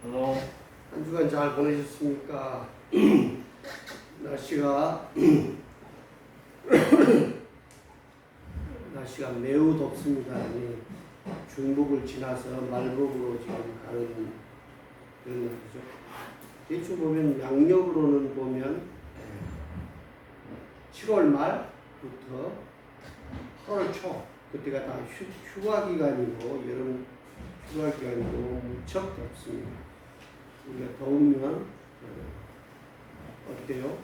어, 한 주간 잘 보내셨습니까? 날씨가 날씨가 매우 덥습니다. 중복을 지나서 말복으로 지금 가는 그런 날이죠. 대충 보면 양력으로는 보면 7월 말부터 8월 초 그때가 다 휴가 기간이고 여름 휴가 기간이고 무척 덥습니다. 우리가 더우면 어때요?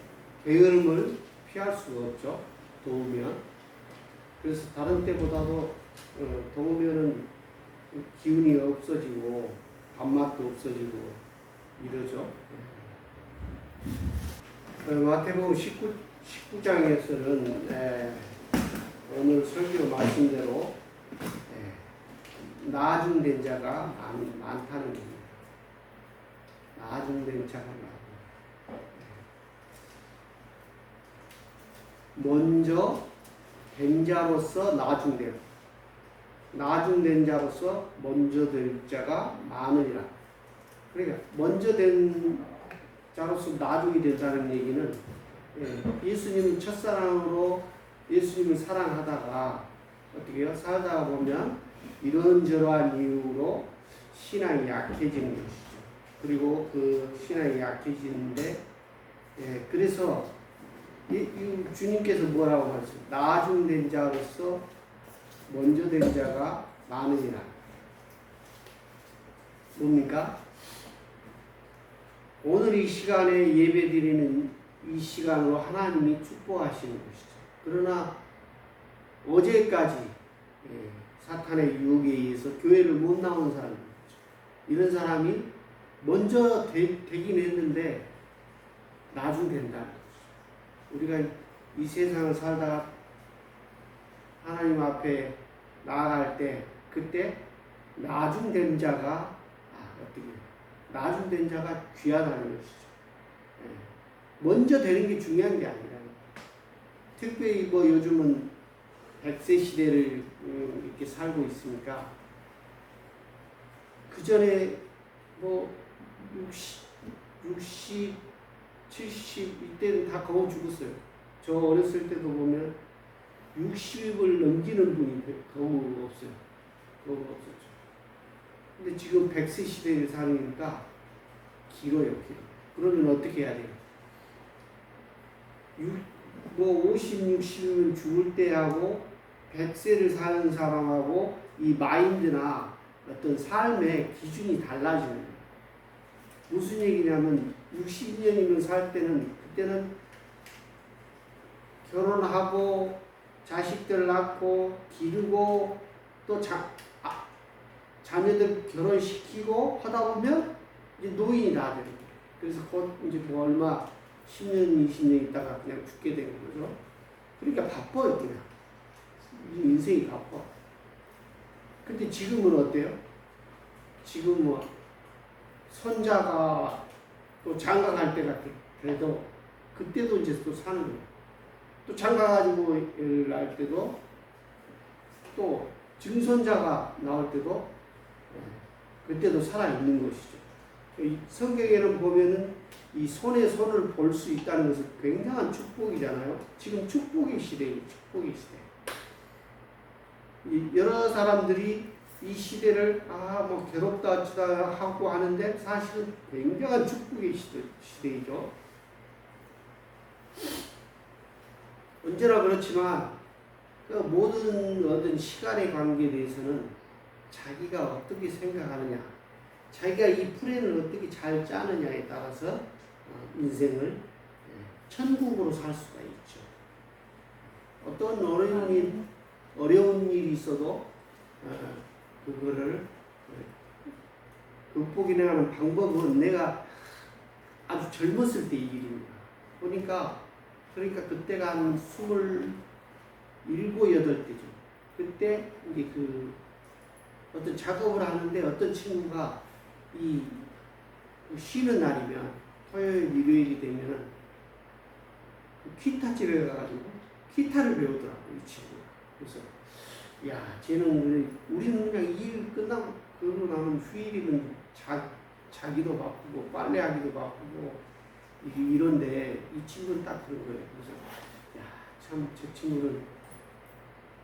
게으름을 피할 수가 없죠. 더우면. 그래서 다른 때보다도 더우면은 기운이 없어지고 밥맛도 없어지고 이러죠. 마태복음 19장에서는 오늘 설교 말씀대로 나중된 자가 많다는 겁니다. 나중된 자가 많고 먼저 된 자로서 나중된 자로서 먼저 된 자가 많으리라. 그러니까 먼저 된 자로서 나중이 된다는 얘기는 예수님이 첫사랑으로 예수님을 사랑하다가 어떻게 해요? 살다가 보면 이런저러한 이유로 신앙이 약해지는 것이죠. 그리고 그 신앙이 약해지는데 그래서 주님께서 뭐라고 말씀하셨어요? 나중된 자로서 먼저 된 자가 많으니라. 뭡니까? 오늘 이 시간에 예배드리는 이 시간으로 하나님이 축복하시는 것이죠. 그러나 어제까지 사탄의 유혹에 의해서 교회를 못 나온 사람이죠. 이런 사람이 먼저 되긴 했는데 나중 된다. 우리가 이 세상을 살다가 하나님 앞에 나아갈 때 그때 나중된 자가 나중된 자가 귀하다는 것이죠. 먼저 되는 게 중요한 게 아니라 특별히 요즘은 100세 시대를 이렇게 살고 있으니까 그 전에 60, 70 이때는 다 거의 죽었어요. 저 어렸을 때도 보면 60을 넘기는 분이 거의 없어요. 거의 없었죠. 근데 지금 100세 시대를 사니까 길어요. 그러면 어떻게 해야 돼요? 50, 60을 죽을 때하고 100세를 사는 사람하고 이 마인드나 어떤 삶의 기준이 달라지는 거예요. 무슨 얘기냐면 60년이면 살 때는 그때는 결혼하고 자식들 낳고 기르고 또 자녀들 결혼시키고 하다 보면 이제 노인이 다 되는 거예요. 그래서 곧 이제 얼마 10년, 20년 있다가 그냥 죽게 되는 거죠. 그러니까 바빠요, 그냥. 인생이 바빠. 근데 지금은 어때요? 지금 손자가 또 장가갈 때가 그래도 그때도 이제 또 사는 거예요. 또 장가가지고 애를 낳을 때도 또 증손자가 나올 때도 그때도 살아있는 것이죠. 성경에는 보면은 이 손에 손을 볼 수 있다는 것은 굉장한 축복이잖아요. 지금 축복의 시대예요. 축복의 시대. 여러 사람들이 이 시대를 괴롭다 어쩌다 하고 하는데 사실은 굉장한 축복의 시대이죠. 언제나 그렇지만 그 모든 어떤 시간의 관계에 대해서는 자기가 어떻게 생각하느냐, 자기가 이 플랜을 어떻게 잘 짜느냐에 따라서 인생을 천국으로 살 수가 있죠. 어떤 어려운 일이 있어도 그거를 극복해내는 방법은 내가 아주 젊었을 때 이 일입니다. 그러니까 그때가 한 27, 8때죠. 그때 이제 어떤 작업을 하는데 어떤 친구가 쉬는 날이면 토요일, 일요일이 되면은 기타집에 가가지고 기타를 배우더라고요, 이 친구가. 그래서 야, 쟤는 우리는 그냥 일 끝나고 그러고 나면 휴일이면 자기도 바쁘고 빨래하기도 바쁘고 이런데 이 친구는 딱 그런 거예요. 그래서 참 저 친구는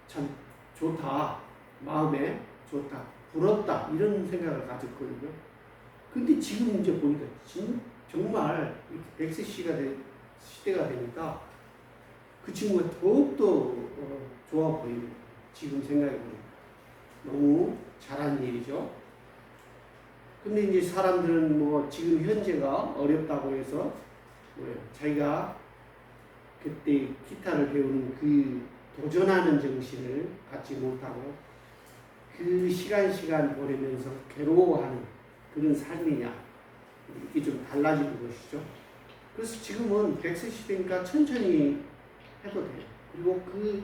참 좋다, 마음에 좋다, 부럽다 이런 생각을 가졌거든요. 근데 지금 이제 보니까 정말 100세 시대가 되니까 그 친구가 더욱더 좋아 보이는 지금 생각해보니까 너무 잘한 일이죠. 근데 이제 사람들은 뭐 지금 현재가 어렵다고 해서 자기가 그때 기타를 배우는 그 도전하는 정신을 갖지 못하고 그 시간 보내면서 괴로워하는 그런 삶이냐 이게 좀 달라지는 것이죠. 그래서 지금은 100세 시대니까 천천히 해도 돼요. 그리고 그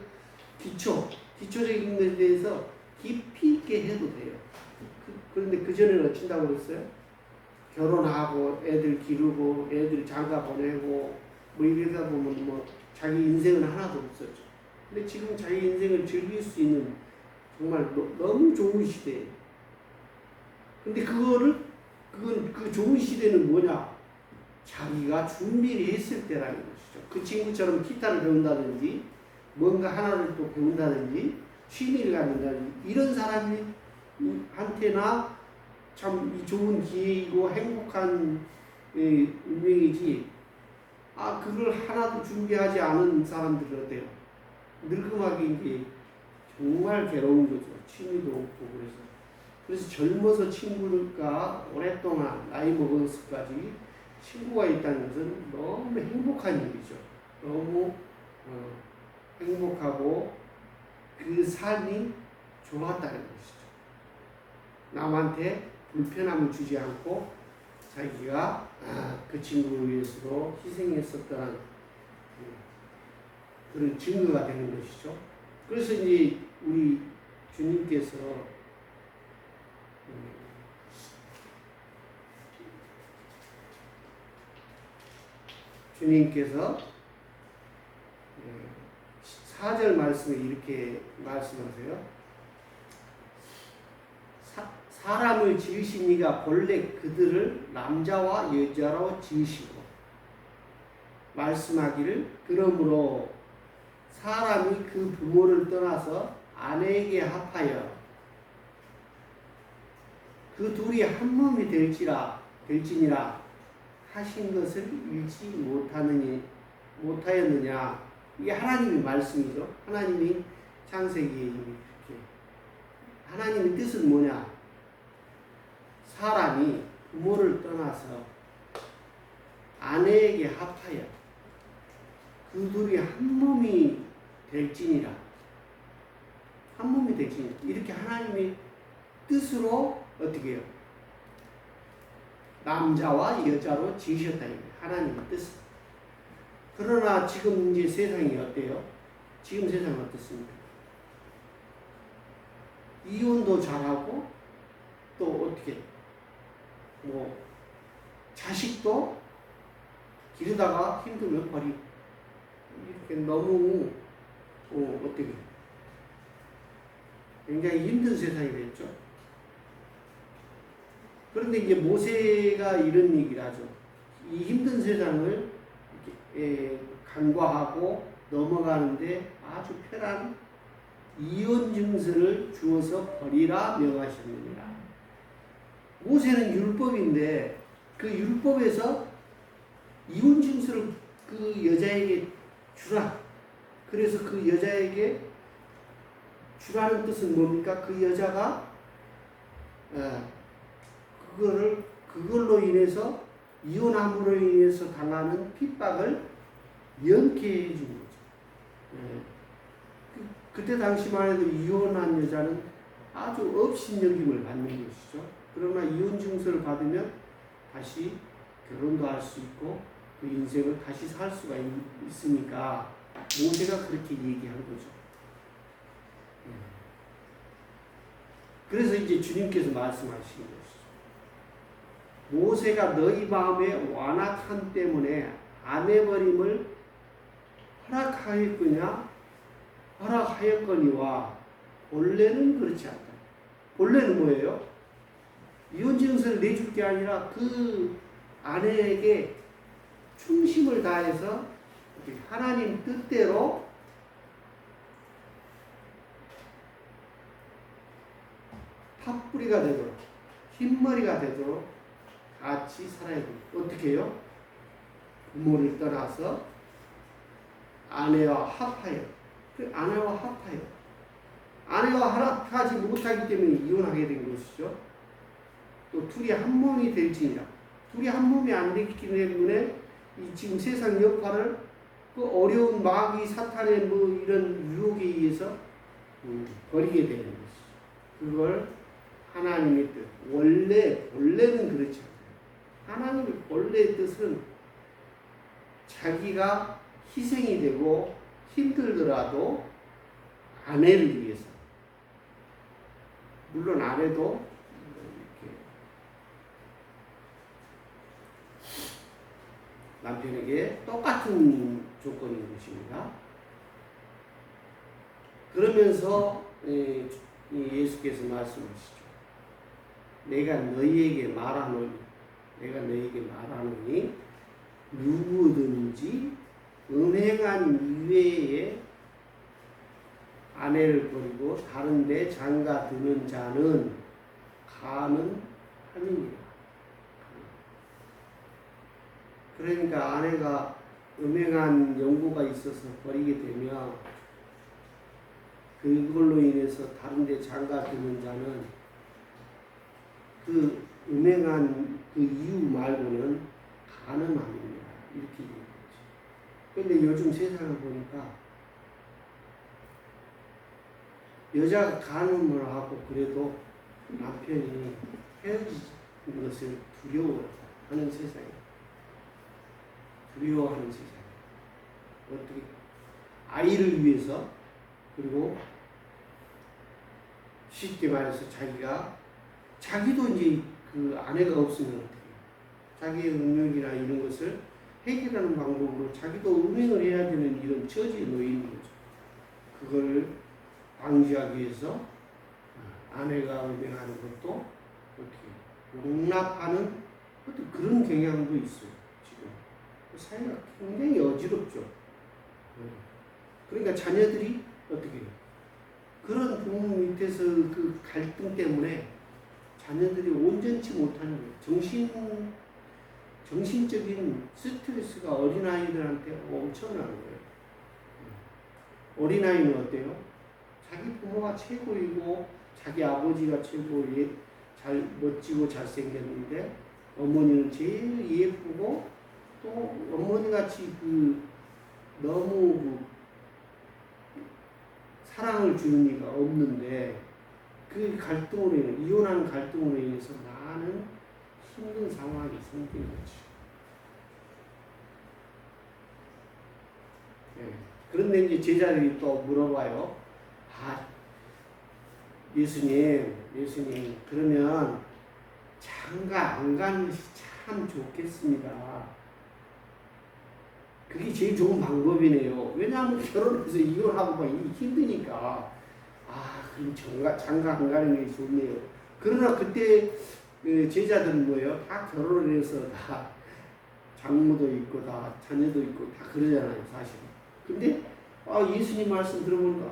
기초적인 것에 대해서 깊이 있게 해도 돼요. 그런데 그전에는 어쩐다고 그랬어요? 결혼하고 애들 기르고 애들 장가 보내고 뭐 이러다 보면 뭐 자기 인생은 하나도 없었죠. 근데 지금 자기 인생을 즐길 수 있는 정말 너무 좋은 시대예요. 근데 그 좋은 시대는 뭐냐? 자기가 준비를 했을 때라는 것이죠. 그 친구처럼 기타를 배운다든지 뭔가 하나를 또 배운다든지 취미를 갖는다든지 이런 사람한테나 참 좋은 기회이고 행복한 운명이지. 그걸 하나도 준비하지 않은 사람들은 어때요? 늙음하게 이제 정말 괴로운 거죠. 취미도 없고 그래서 젊어서 친구가 오랫동안 나이 먹어서까지 친구가 있다는 것은 너무 행복한 일이죠. 너무 행복하고 그 삶이 좋았다는 것이죠. 남한테 불편함을 주지 않고 자기가 그 친구를 위해서도 희생했었다는 그런 증거가 되는 것이죠. 그래서 이제 우리 주님께서 주님께서 4절 말씀에 이렇게 말씀하세요. 사람을 지으신 이가 본래 그들을 남자와 여자로 지으시고 말씀하기를 그러므로 사람이 그 부모를 떠나서 아내에게 합하여 그 둘이 한 몸이 될지니라 하신 것을 잊지 못하였느냐. 이게 하나님의 말씀이죠. 하나님이 창세기에 이렇게 하나님의 뜻은 뭐냐? 사람이 부모를 떠나서 아내에게 합하여 그 둘이 한 몸이 될지니라. 한 몸이 될지니라. 이렇게 하나님의 뜻으로 어떻게 해요? 남자와 여자로 지으셨다. 하나님의 뜻. 그러나 지금 이제 세상이 어때요? 지금 세상은 어떻습니까? 이혼도 잘하고 또 어떻게 뭐 자식도 기르다가 힘들면 버리고 이렇게 너무 어떻게 굉장히 힘든 세상이 됐죠. 그런데 이제 모세가 이런 얘기를 하죠. 이 힘든 세상을 간과하고 넘어가는데 아주 편한 이혼 증서를 주어서 버리라 명하셨느니라. 모세는 율법인데 그 율법에서 이혼 증서를 그 여자에게 주라. 그래서 그 여자에게 주라는 뜻은 뭡니까? 그 여자가 그걸로 인해서 이혼함으로 인해서 당하는 핍박을 면케 해준 거죠. 그때 당시만 해도 이혼한 여자는 아주 업신여김을 받는 것이죠. 그러나 이혼 증서를 받으면 다시 결혼도 할 수 있고 그 인생을 다시 살 수가 있으니까 모세가 그렇게 얘기한 거죠. 그래서 이제 주님께서 말씀하시는 것이죠. 모세가 너희 마음의 완악함 때문에 아내버림을 허락하였거니와 본래는 그렇지 않다. 본래는 뭐예요? 이혼 증서를 내줄 게 아니라 그 아내에게 충심을 다해서 하나님 뜻대로 팥뿌리가 되도록 흰머리가 되도록 같이 살아야 돼요. 어떻게 해요? 부모를 떠나서 아내와 합하여 아내와 합하여 아내와 합하지 못하기 때문에 이혼하게 된 것이죠. 또 둘이 한 몸이 될지니라. 둘이 한 몸이 안 되기 때문에 이 지금 세상 역할을 그 어려운 마귀 사탄의 뭐 이런 유혹에 의해서 버리게 되는 것이죠. 그걸 하나님의 뜻, 원래는 그렇지 않아요. 하나님의 원래의 뜻은 자기가 희생이 되고 힘들더라도 아내를 위해서, 물론 아내도 이렇게 남편에게 똑같은 조건인 것입니다. 그러면서 예수께서 말씀하시죠. 내가 너희에게 말하노니 누구든지 음행한 이외에 아내를 버리고 다른 데 장가 드는 자는 가는 함이니라. 그러니까 아내가 음행한 연고가 있어서 버리게 되면 그걸로 인해서 다른 데 장가 드는 자는 그 음행한 그 이유 말고는 가늠함입니다. 이렇게 얘기하죠. 그런데 요즘 세상을 보니까 여자가 간음을 하고 그래도 남편이 헤어지는 것을 두려워하는 세상이에요. 두려워하는 세상이에요. 어떻게 아이를 위해서, 그리고 쉽게 말해서 자기도 이제 그 아내가 없으면 어떻게 해요? 자기의 음욕이나 이런 것을 해결하는 방법으로 자기도 음행을 해야 되는 이런 처지에 놓여 있는 거죠. 그걸 방지하기 위해서 아내가 음행하는 것도 어떻게 용납하는 어떤 그런 경향도 있어요. 지금 사회가 굉장히 어지럽죠. 그러니까 자녀들이 어떻게 해요? 그런 부모 밑에서 그 갈등 때문에 자녀들이 온전치 못하는 거예요. 정신적인 스트레스가 어린아이들한테 엄청난 거예요. 어린아이는 어때요? 자기 부모가 최고이고 자기 아버지가 최고 잘 멋지고 잘생겼는데 어머니는 제일 예쁘고 또 어머니같이 너무 사랑을 주는 이가 없는데 그 갈등으로 인해 이혼하는 갈등으로 인해서 많은 힘든 상황이 생기는 거죠. 네. 그런데 이제 제자들이 또 물어봐요. 예수님, 그러면 장가 안 가는 것이 참 좋겠습니다. 그게 제일 좋은 방법이네요. 왜냐하면 결혼해서 이혼하고 막 힘드니까. 그럼 장가 안 가는 게 좋네요. 그러나 그때 제자들은 뭐예요? 다 결혼을 해서 다 장모도 있고 다 자녀도 있고 다 그러잖아요, 사실. 근데 예수님 말씀 들어보니까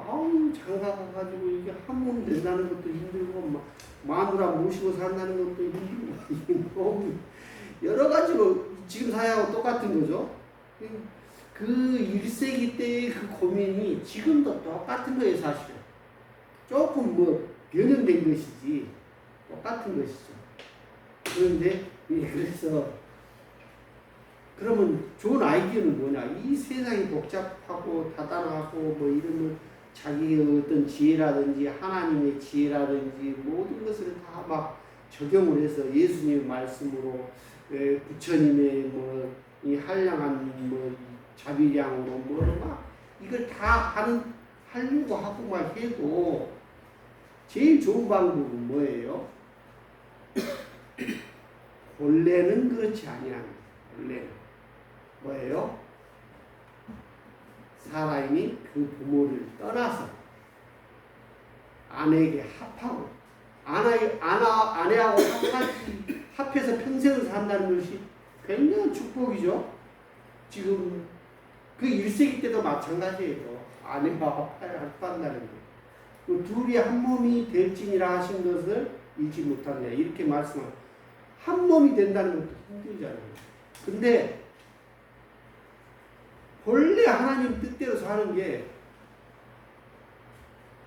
장가 가가지고 이게 한 몸 된다는 것도 힘들고 마누라 모시고 산다는 것도 힘들고 너무 여러 가지로 지금 사회하고 똑같은 거죠. 그 1세기 때의 그 고민이 지금도 똑같은 거예요, 사실은. 조금 변형된 것이지 똑같은 것이죠. 그런데 그래서 그러면 좋은 아이디어는 뭐냐? 이 세상이 복잡하고 다단하고 이러면 자기의 어떤 지혜라든지 하나님의 지혜라든지 모든 것을 다 막 적용을 해서 예수님의 말씀으로 부처님의 이 한량한 자비량으로 막 이걸 다 하려고 하고 막 해도 제일 좋은 방법은 뭐예요? 본래는 그렇지 아니합니다. 본래는 뭐예요? 사람이 그 부모를 떠나서 아내에게 합하고 아내하고 합해서 평생을 산다는 것이 굉장한 축복이죠. 지금 그 1세기 때도 마찬가지예요. 아내와 합한다는 거. 그 둘이 한 몸이 될지니라 하신 것을 잊지 못하네. 이렇게 말씀하고 한 몸이 된다는 것도 힘들잖아요. 근데 본래 하나님 뜻대로 사는 게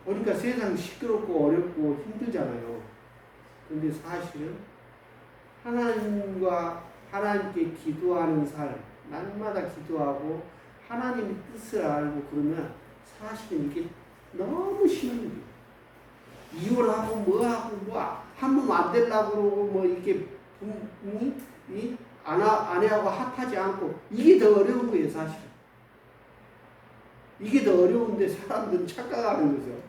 보니까 세상 시끄럽고 어렵고 힘들잖아요. 근데 사실은 하나님께 기도하는 삶, 날마다 기도하고 하나님의 뜻을 알고 그러면 사실은 이게 너무 쉬운 일이에요. 이혼하고 뭐하고 한 번 안 되려고 그러고 뭐 이렇게 이 아내하고 합하지 않고 이게 더 어려운 거예요, 사실은. 이게 더 어려운데 사람들은 착각하는 거죠.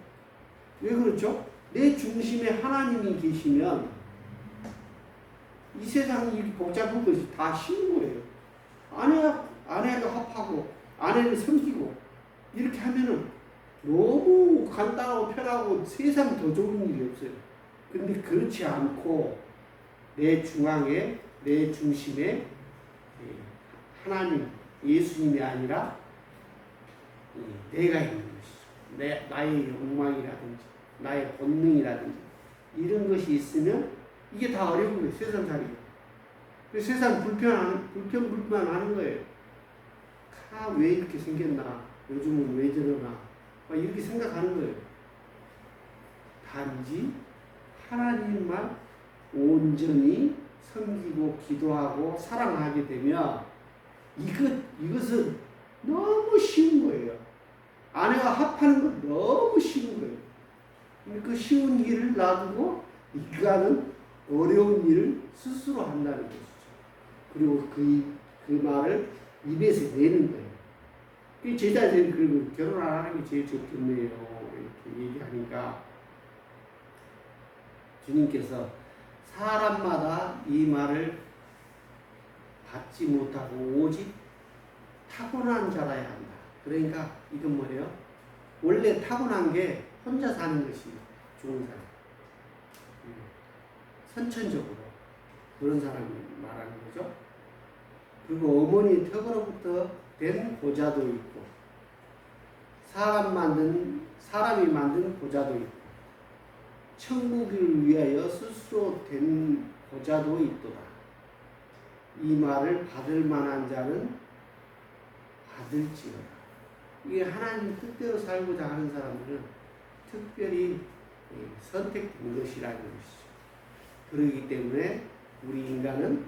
왜 그렇죠? 내 중심에 하나님이 계시면 이 세상이 복잡한 것이 다 쉬운 거예요. 아내가 합하고 아내를 섬기고 이렇게 하면은 너무 간단하고 편하고 세상 더 좋은 일이 없어요. 근데 그렇지 않고 내 중앙에 내 중심에 하나님 예수님이 아니라 내가 있는 것이죠. 나의 욕망이라든지 나의 본능이라든지 이런 것이 있으면 이게 다 어려운 거예요. 세상 살이가. 세상 불편하는 거예요. 왜 이렇게 생겼나? 요즘은 왜 저러나? 이렇게 생각하는 거예요. 단지 하나님만 온전히 섬기고 기도하고 사랑하게 되면 이것은 너무 쉬운 거예요. 아내와 합하는 건 너무 쉬운 거예요. 그 쉬운 길을 놔두고 인간은 어려운 일을 스스로 한다는 것이죠. 그리고 그 말을 입에서 내는 거예요. 제자들이 그리고 결혼 안 하는 게 제일 좋겠네요. 이렇게 얘기하니까 주님께서 사람마다 이 말을 받지 못하고 오직 타고난 자라야 한다. 그러니까 이건 뭐예요? 원래 타고난 게 혼자 사는 것이 좋은 사람. 선천적으로 그런 사람이 말하는 거죠. 그리고 어머니 턱으로부터 된 보자도 있고 사람이 만든 보자도 있고 천국을 위하여 스스로 된 보자도 있도다. 이 말을 받을 만한 자는 받을지어다. 이게 하나님 뜻대로 살고자 하는 사람들은 특별히 선택된 것이라는 것이죠. 그렇기 때문에 우리 인간은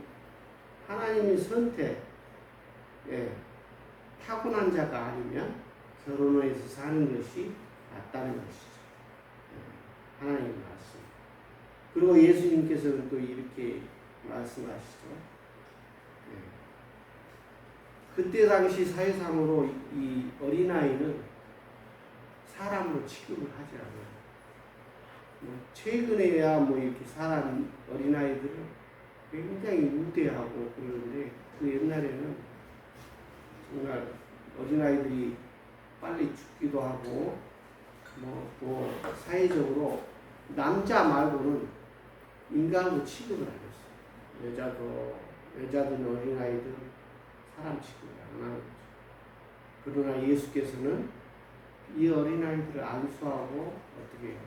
하나님의 선택, 타고난 자가 아니면 결혼해서 사는 것이 낫다는 것이죠. 하나님의 말씀. 그리고 예수님께서는 또 이렇게 말씀하시죠. 그때 당시 사회상으로 이 어린아이는 사람으로 취급을 하지 않아요. 최근에야 이렇게 어린아이들을 굉장히 우대하고 그러는데 그 옛날에는 정말 어린아이들이 빨리 죽기도 하고 또 사회적으로 남자 말고는 인간으로 취급을 안 했어요. 여자든 어린아이든 사람 취급을 안 하는 거죠. 그러나 예수께서는 이 어린아이들을 안수하고 어떻게 해요?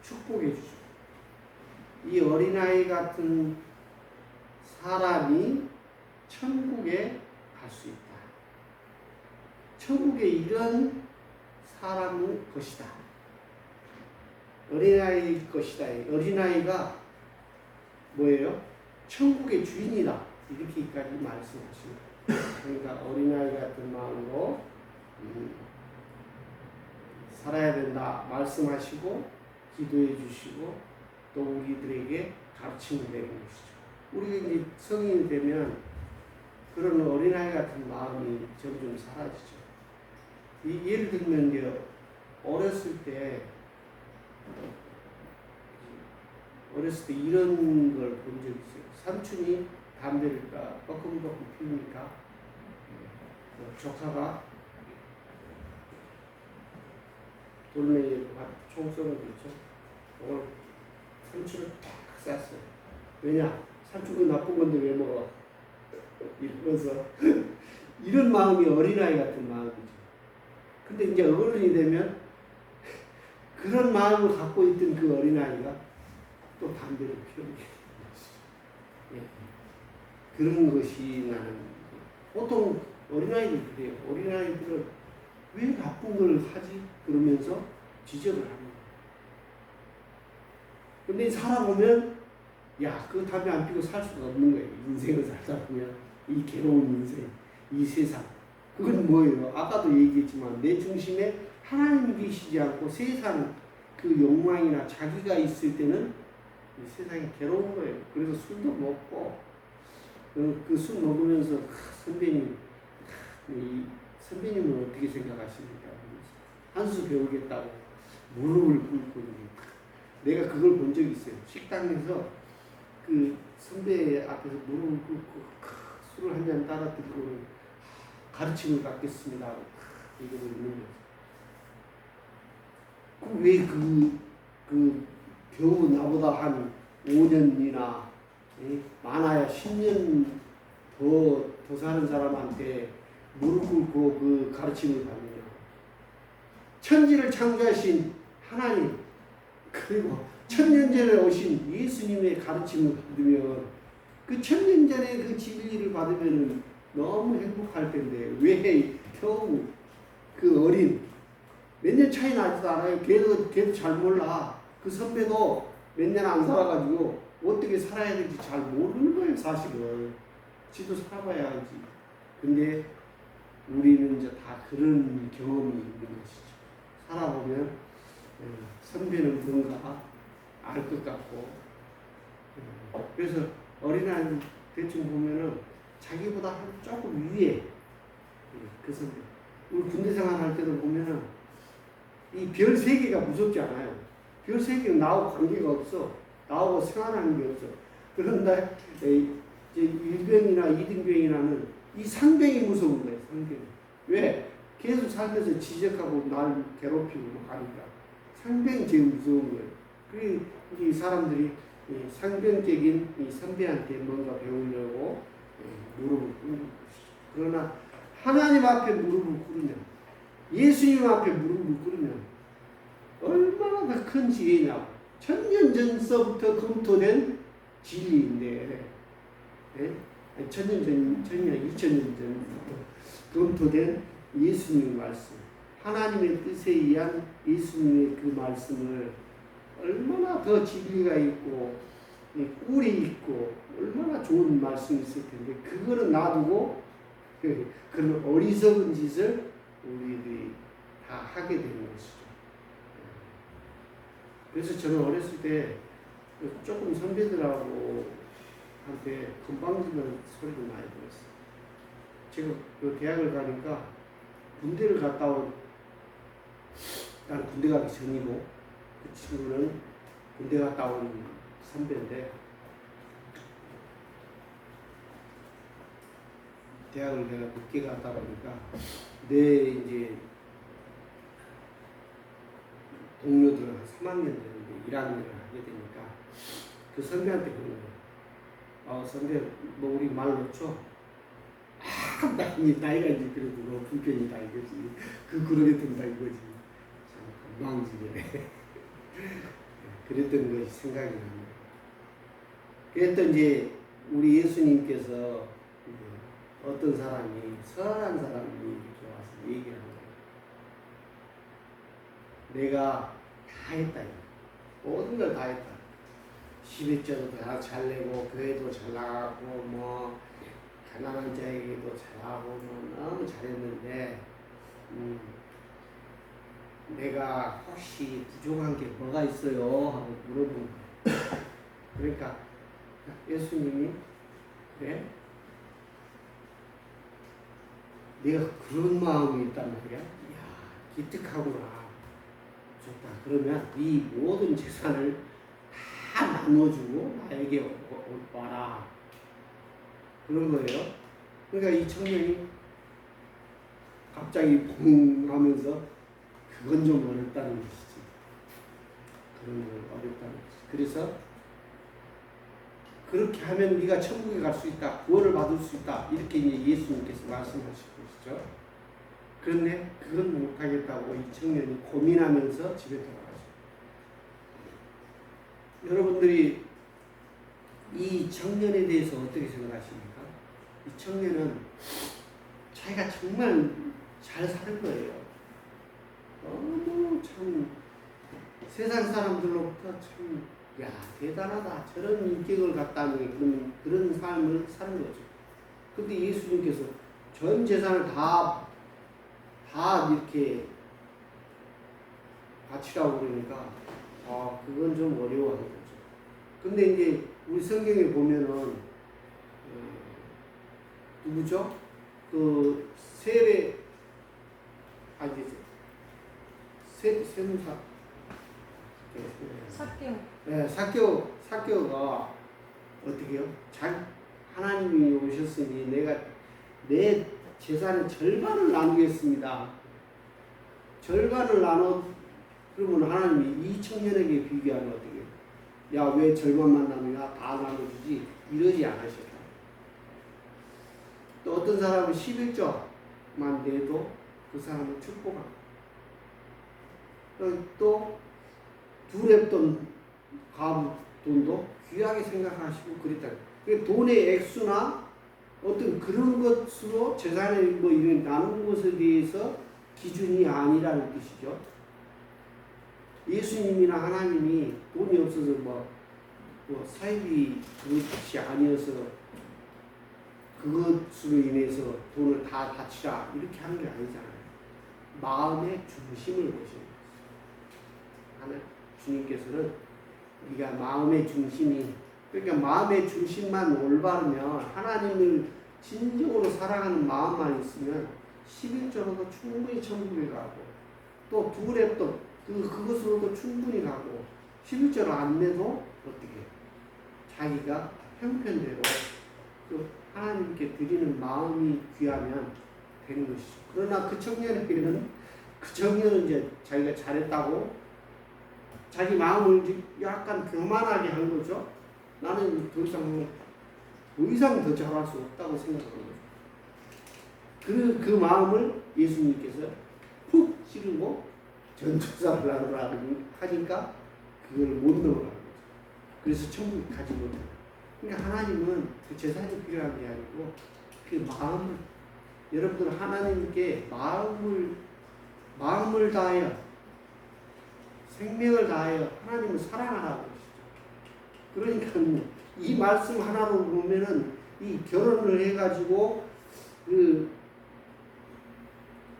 축복해 주죠. 이 어린아이 같은 사람이 천국에 갈 수 있다. 천국에 이런 사람의 것이다. 어린아이일 것이다. 어린아이가 뭐예요? 천국의 주인이다. 이렇게까지 말씀하십니다. 그러니까 어린아이 같은 마음으로 살아야 된다 말씀하시고 기도해 주시고 또 우리들에게 가르침을 내리는 것이죠. 우리가 이제 성인이 되면 그런 어린아이 같은 마음이 점점 사라지죠. 예를 들면 이제 어렸을 때 이런 걸 본 적이 있어요. 삼촌이 담배를 뻐끔뻐끔 피우니까 조카가 돌멩이로 총 쏘는 거 있죠. 오늘 상추를 딱 쌌어요. 왜냐? 상추가 나쁜 건데 왜 먹어? 이러면서 이런 마음이 어린아이 같은 마음이죠. 근데 이제 어른이 되면 그런 마음을 갖고 있던 그 어린아이가 또 담배를 피우게 되는 예. 그런 것이 나는 보통 어린아이들 그래요. 어린아이들은 왜 나쁜 걸 하지? 그러면서 지적을 합니다. 근데 살아보면 야, 그 담배 안 피고 살 수가 없는 거예요. 인생을 살다 보면 이 괴로운 인생, 이 세상. 그건 뭐예요? 아까도 얘기했지만 내 중심에 하나님이 계시지 않고 세상 그 욕망이나 자기가 있을 때는 이 세상이 괴로운 거예요. 그래서 술도 먹고 그 술 먹으면서 선배님, 이 선배님은 어떻게 생각하십니까? 한 수 배우겠다고 무릎을 꿇고 내가 그걸 본 적이 있어요. 식당에서 그 선배 앞에서 무릎을 꿇고 술을 한 잔 따라 들고 가르침을 받겠습니다. 이러고 있는 거죠. 왜 겨우 나보다 한 5년이나 많아야 10년 더 사는 사람한테 무릎 꿇고 그 가르침을 받느냐. 천지를 창조하신 하나님, 그리고 천년 전에 오신 예수님의 가르침을 받으면 그 천년 전에 그 진리를 받으면 너무 행복할 텐데 왜 겨우 그 어린 몇 년 차이 나지도 않아요. 걔도 잘 몰라. 그 선배도 몇 년 안 살아가지고 어떻게 살아야 될지 잘 모르는 거예요, 사실은. 지도 살아봐야 알지. 근데 우리는 이제 다 그런 경험이 있는 것이죠. 살아보면 선배는 뭔가 알 것 같고 그래서 어린아이 대충 보면은 자기보다 조금 위에 그 선배. 우리 군대 생활할 때도 보면은 이 별 3개가 무섭지 않아요. 별 3개는 나하고 관계가 없어. 나하고 생활하는 게 없어. 그런데 이제 1병이나 2등병이나는 이 상병이 무서운 거예요. 상병. 왜? 계속 살면서 지적하고 날 괴롭히고 막 하니까 상병이 제일 무서운 거예요. 그리고 이 사람들이 상병적인 이 선배한테 뭔가 배우려고 무릎을 꿇는 것이죠. 그러나 하나님 앞에 무릎을 꿇으면, 예수님 앞에 무릎을 꿇으면 얼마나 더 큰 지혜냐고. 천년 전서부터 검토된 진리인데, 천년, 2000년 전부터 검토된 예수님의 말씀, 하나님의 뜻에 의한 예수님의 그 말씀을 얼마나 더 진리가 있고 꿀이 있고 얼마나 좋은 말씀이 있을 텐데 그거는 놔두고 그런 어리석은 짓을 우리들이 다 하게 되는 것이죠. 그래서 저는 어렸을 때 조금 선배들하고 한테 건방지는 소리를 많이 들었어요. 제가 그 대학을 가니까 군대를 갔다 온, 난 군대 가기 전이고 그 친구는 군대 갔다 온 선배인데 대학을 내가 늦게 갔다 보니까 내 이제 동료들은 한 3학년 되는데 1학년을 하게 되니까 그 선배한테 그런 거예요. 선배 뭐 우리 말 놓죠? 나이가 이제 그래도 높은 편이다 이거지. 그러게 된다 이거지. 참 건방지게. 그랬던 것이 생각이 납니다. 그랬던 이제 우리 예수님께서 어떤 사람이 선한 사람이 이렇게 와서 얘기하는 거예요. 내가 다 했다. 모든 걸 다 했다. 11조도 다 잘 내고 교회도 잘 나가고 뭐 가난한 자에게도 잘하고 뭐 너무 잘했는데 내가 혹시 부족한 게 뭐가 있어요? 하고 물어본 거예요. 그러니까 예수님이 그래? 내가 그런 마음이 있단 말이야? 이야, 기특하구나. 좋다. 그러면 이 모든 재산을 다 나눠주고 나에게 와라. 그런 거예요. 그러니까 이 청년이 갑자기 붕 하면서 그건 좀 어렵다는 것이지. 그런 건 어렵다는 것이지. 그래서 그렇게 하면 네가 천국에 갈 수 있다, 구원을 받을 수 있다, 이렇게 이제 예수님께서 말씀하시고 계시죠. 그런데 그건 못하겠다고 이 청년이 고민하면서 집에 돌아가죠. 여러분들이 이 청년에 대해서 어떻게 생각하십니까? 이 청년은 자기가 정말 잘 사는 거예요. 너무 참 세상 사람들로부터 참, 야, 대단하다, 저런 인격을 갖다니, 그런 삶을 사는 거죠. 근데 예수님께서 전 재산을 다 이렇게 바치라고 그러니까, 그건 좀 어려워하는 거죠. 근데 이제 우리 성경에 보면은, 누구죠? 그 세례, 세무사. 삭개오가 어떻게 해요? 하나님이 오셨으니 내가 내 재산의 절반을 나누겠습니다. 절반을 그러면 하나님이 이 청년에게 비교하면 어떻게 해요? 야, 왜 절반만 나누냐? 다 나눠주지. 이러지 않으셨다. 또 어떤 사람은 11조만 내도 그 사람은 축복합니다. 또 두렙돈 가부 돈도 귀하게 생각하시고 그랬다. 돈의 액수나 어떤 그런 것으로 재산을 이런 나눈 것에 대해서 기준이 아니라는 뜻이죠. 예수님이나 하나님이 돈이 없어서 사입이 그것이 아니어서 그것으로 인해서 돈을 다 바치라 이렇게 하는 게 아니잖아요. 마음의 중심을 보시는 거죠. 하나님 주님께서는 우리가 마음의 중심이, 그러니까 마음의 중심만 올바르면, 하나님을 진정으로 사랑하는 마음만 있으면 11조로도 충분히 천국에 가고, 또 두렙도 그것으로도 충분히 가고, 11조로 안 내도 어떻게 자기가 형편대로 그 하나님께 드리는 마음이 귀하면 되는 것이죠. 그러나 그 청년은 이제 자기가 잘했다고 자기 마음을 약간 교만하게 한 거죠. 나는 더 이상 더 잘할 수 없다고 생각하는 거죠. 그 마음을 예수님께서 푹 찌르고 전투사를 나누라 하니까 그걸 못 넘어가는 거죠. 그래서 천국에 가지 못해요. 그러니까 하나님은 그 재산이 필요한 게 아니고 그 마음을, 여러분들 하나님께 마음을 다하여 생명을 다하여 하나님을 사랑하라고 하시죠. 그러니까 이 말씀 하나로 보면은 이 결혼을 해가지고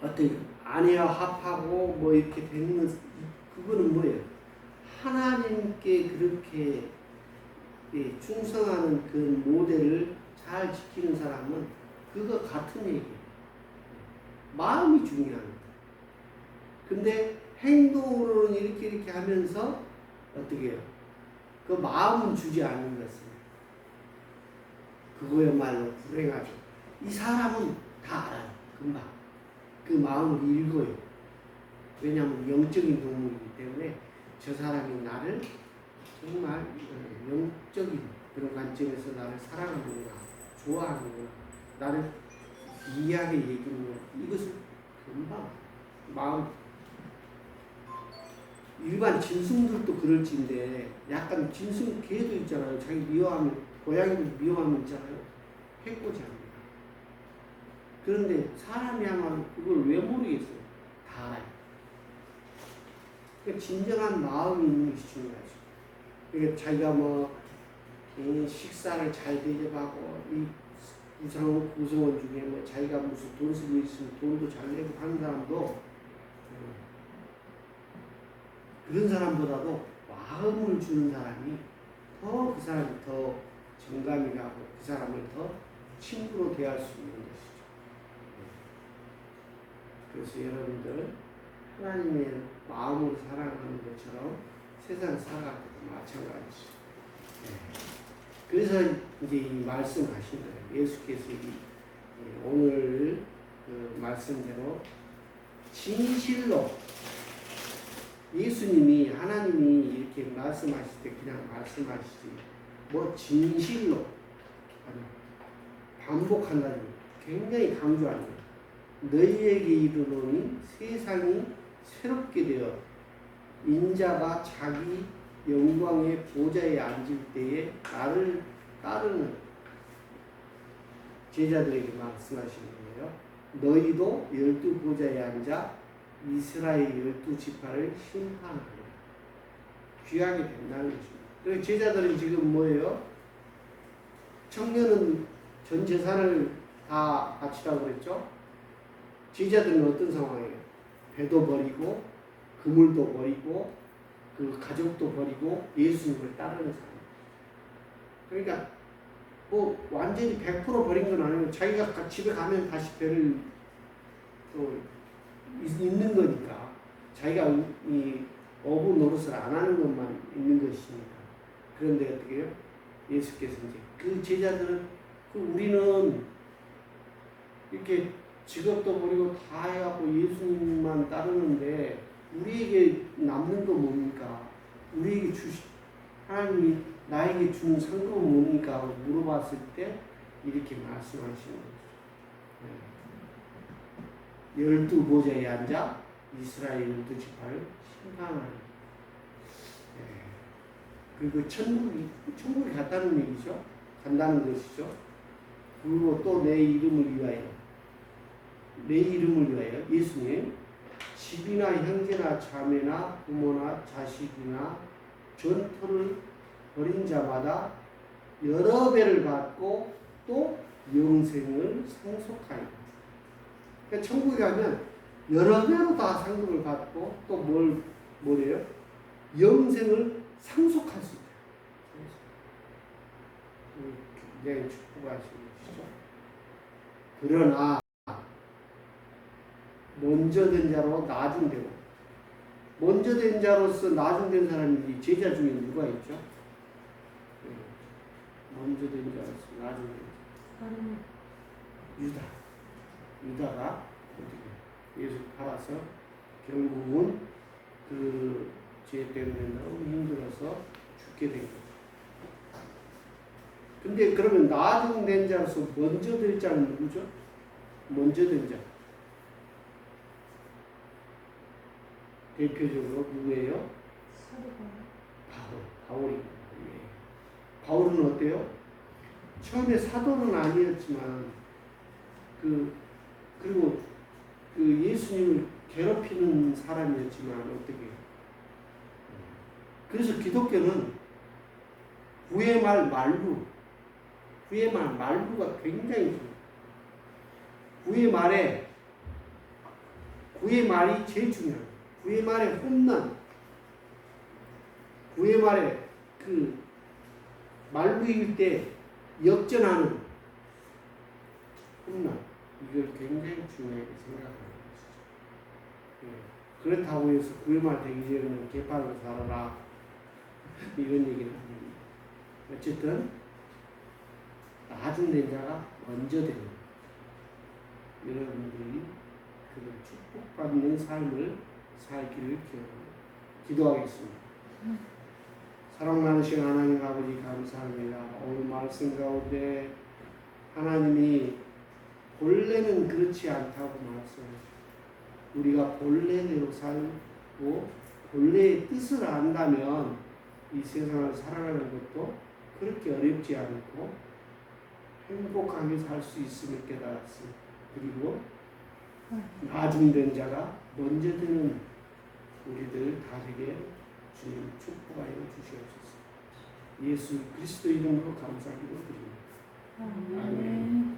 어떻게 아내와 합하고 이렇게 되는 그거는 뭐예요? 하나님께 그렇게 충성하는 그 모델을 잘 지키는 사람은 그거 같은 얘기예요. 마음이 중요합니다. 근데 행동으로는 이렇게 하면서 어떻게 해요? 그 마음은 주지 않는 것입니다. 그거야말로 불행하죠. 이 사람은 다 알아요. 금방. 그 마음을 읽어요. 왜냐하면 영적인 동물이기 때문에 저 사람이 나를 정말 영적인 그런 관점에서 나를 사랑하는구나, 좋아하는구나, 나를 이해하게 얘기하는구나, 이것을 금방 마음. 일반 짐승들도 그럴지인데 약간 짐승 개도 있잖아요. 자기 미워하면, 고양이도 미워하면 있잖아요. 해코지합니다. 그런데 사람이야말로 그걸 왜 모르겠어요. 다 알아요. 그러니까 진정한 마음이 있는 것이 중요하죠. 그러니까 자기가 식사를 잘 대접하고, 이 구성원 중에 자기가 무슨 돈 쓰고 있으면 돈도 잘 내고 하는 사람도 그런 사람보다도 마음을 주는 사람이 더 그 사람이 더 정감이 가고 그 사람을 더 친구로 대할 수 있는 것이죠. 그래서 여러분들 하나님의 마음으로 사랑하는 것처럼 세상 살아갈 때도 마찬가지죠. 그래서 이제 이 말씀하신 거예요. 예수께서 오늘 그 말씀대로 진실로 예수님이 하나님이 이렇게 말씀하실 때 그냥 말씀하시지 뭐 진실로 아니, 반복한다는 굉장히 강조하는 거예요. 너희에게 이르노니 세상이 새롭게 되어 인자가 자기 영광의 보좌에 앉을 때에 나를 따르는 제자들에게 말씀하시는 거예요. 너희도 12보좌에 앉아 이스라엘 12지파를 심판하리라. 귀하게 된다는 것입니다. 그래서 제자들은 지금 뭐예요? 청년은 전 재산을 다 바치라고 그랬죠? 제자들은 어떤 상황이에요? 배도 버리고 그물도 버리고 그 가족도 버리고 예수님을 따르는 사람. 그러니까 뭐 완전히 100% 버린 건 아니고 자기가 집에 가면 다시 배를 또 있는 거니까 자기가 이 어부 노릇을 안 하는 것만 있는 것이니까. 그런데 어떻게 해요? 예수께서 이제 그 제자들은 우리는 이렇게 직업도 버리고 다 해갖고 예수님만 따르는데 우리에게 남는 거 뭡니까? 우리에게 하나님이 나에게 주는 상급은 뭡니까? 물어봤을 때 이렇게 말씀하시는 거죠. 12보좌에 앉아 이스라엘 12지파를 심판하는. 그리고 천국에 갔다는 얘기죠. 간다는 것이죠. 그리고 또 내 이름을 위하여, 내 이름을 위하여 예수님 집이나 형제나 자매나 부모나 자식이나 전토를 벌인 자마다 여러 배를 받고 또 영생을 상속하리라. 그러니까 천국에 가면 여러 배로 다 상급을 받고 또 뭐래요? 영생을 상속할 수 있다. 굉장히 축복하시는 것이죠. 그러나 먼저 된 자로 나중되고, 먼저 된 자로서 나중된 사람이 제자 중에 누가 있죠? 먼저 된 자로서 나중된 자. 유다가 어떻게 예수 팔아서 결국은 그 죄 때문에 너무 힘들어서 죽게 된 거죠. 근데 그러면 나중된 자로서 먼저 될 자는 누구죠? 먼저 된 자. 대표적으로 누구예요? 바울입니다. 예. 바울은 어때요? 처음에 사도는 아니었지만 그리고 그 예수님을 괴롭히는 사람이었지만 어떻게? 그래서 기독교는 구의 말루가 굉장히 중요해요. 구의 말이 제일 중요해요. 구의 말의 홈런, 구의 말에 그 말루일 때 역전하는 홈런, 이걸 굉장히 중요하게 생각하는 것이죠. 그렇다고 해서 구의 말 되기 전에는 개판으로 살아라 이런 얘기를 합니다. 어쨌든 나중된 자가 먼저 되는 여러분들이 그런 축복받는 삶을 살기를 기도하겠습니다. 사랑 많으신 하나님 아버지 감사합니다. 오늘 말씀 가운데 하나님이 본래는 그렇지 않다고 말씀하시고 우리가 본래대로 살고 본래의 뜻을 안다면 이 세상을 살아가는 것도 그렇게 어렵지 않고 행복하게 살 수 있음을 깨달았습니다. 그리고 나중된 자가 먼저 되는 우리들 다 되게 주님 축복하여 주시옵소서. 예수 그리스도 이름으로 감사기도 드립니다. 아멘.